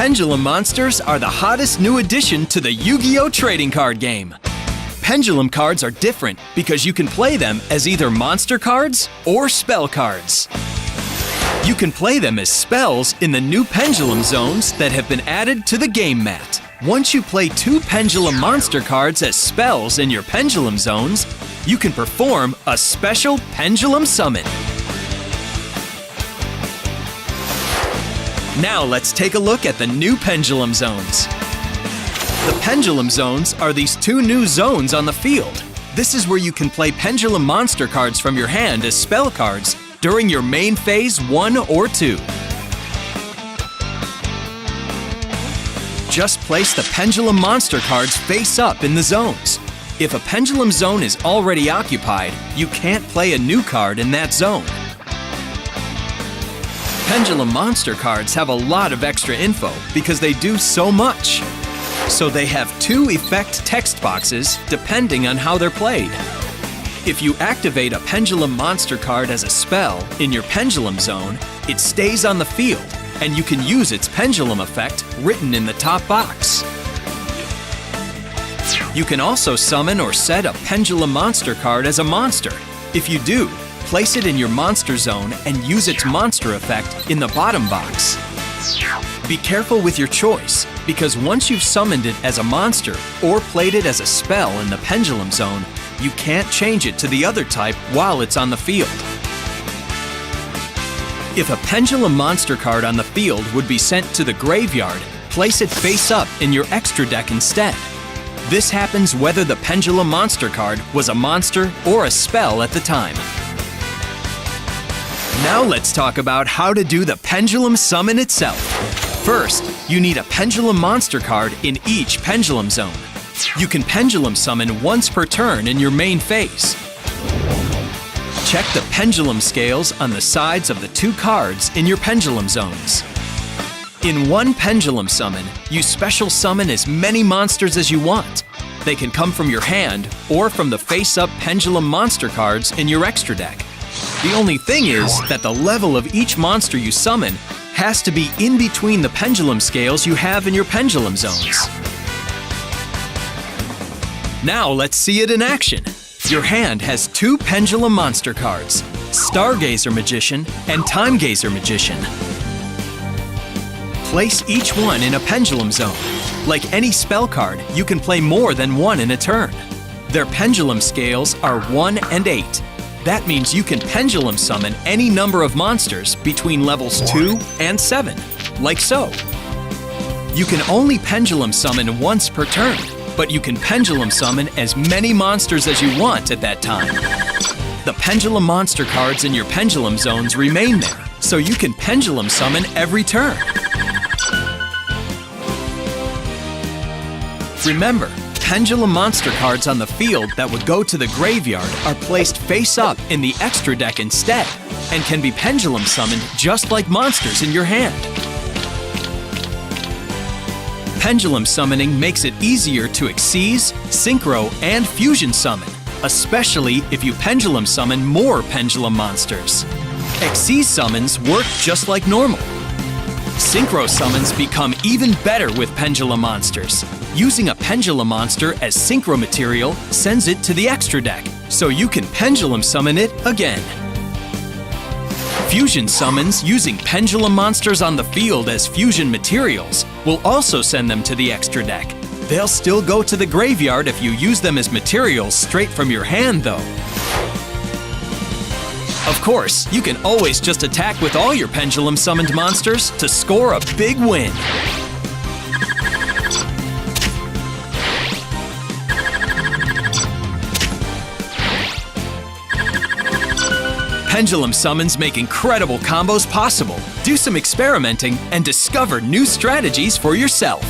Pendulum monsters are the hottest new addition to the Yu-Gi-Oh! Trading card game. Pendulum cards are different because you can play them as either monster cards or spell cards. You can play them as spells in the new Pendulum zones that have been added to the game mat. Once you play 2 Pendulum monster cards as spells in your Pendulum zones, you can perform a special Pendulum summon. Now let's take a look at the new Pendulum zones. The Pendulum zones are these 2 new zones on the field. This is where you can play Pendulum monster cards from your hand as spell cards during your main phase 1 or 2. Just place the Pendulum monster cards face up in the zones. If a Pendulum zone is already occupied, you can't play a new card in that zone. Pendulum monster cards have a lot of extra info because they do so much. So they have 2 effect text boxes depending on how they're played. If you activate a Pendulum monster card as a spell in your Pendulum zone, it stays on the field and you can use its Pendulum effect written in the top box. You can also summon or set a Pendulum monster card as a monster. If you do, place it in your monster zone and use its monster effect in the bottom box. Be careful with your choice, because once you've summoned it as a monster or played it as a spell in the Pendulum zone, you can't change it to the other type while it's on the field. If a Pendulum monster card on the field would be sent to the graveyard, place it face up in your extra deck instead. This happens whether the Pendulum monster card was a monster or a spell at the time. Now let's talk about how to do the Pendulum summon itself. First, you need a Pendulum monster card in each Pendulum zone. You can Pendulum summon once per turn in your main phase. Check the Pendulum scales on the sides of the 2 cards in your Pendulum zones. In one Pendulum summon, you special summon as many monsters as you want. They can come from your hand or from the face-up Pendulum monster cards in your extra deck. The only thing is that the level of each monster you summon has to be in between the Pendulum scales you have in your Pendulum zones. Now let's see it in action. Your hand has 2 Pendulum monster cards, Stargazer Magician and Time Gazer Magician. Place each one in a Pendulum zone. Like any spell card, you can play more than one in a turn. Their Pendulum scales are 1 and 8. That means you can Pendulum summon any number of monsters between levels 2 and 7, like so. You can only Pendulum summon once per turn, but you can Pendulum summon as many monsters as you want at that time. The Pendulum monster cards in your Pendulum zones remain there, so you can Pendulum summon every turn. Remember, Pendulum monster cards on the field that would go to the graveyard are placed face up in the extra deck instead and can be Pendulum summoned just like monsters in your hand. Pendulum summoning makes it easier to Xyz, Synchro, and Fusion summon, especially if you Pendulum summon more Pendulum monsters. Xyz summons work just like normal. Synchro summons become even better with Pendulum monsters. Using a Pendulum monster as Synchro material sends it to the extra deck, so you can Pendulum summon it again. Fusion summons using Pendulum monsters on the field as fusion materials will also send them to the extra deck. They'll still go to the graveyard if you use them as materials straight from your hand, though. Of course, you can always just attack with all your Pendulum summoned monsters to score a big win. Pendulum summons make incredible combos possible. Do some experimenting and discover new strategies for yourself.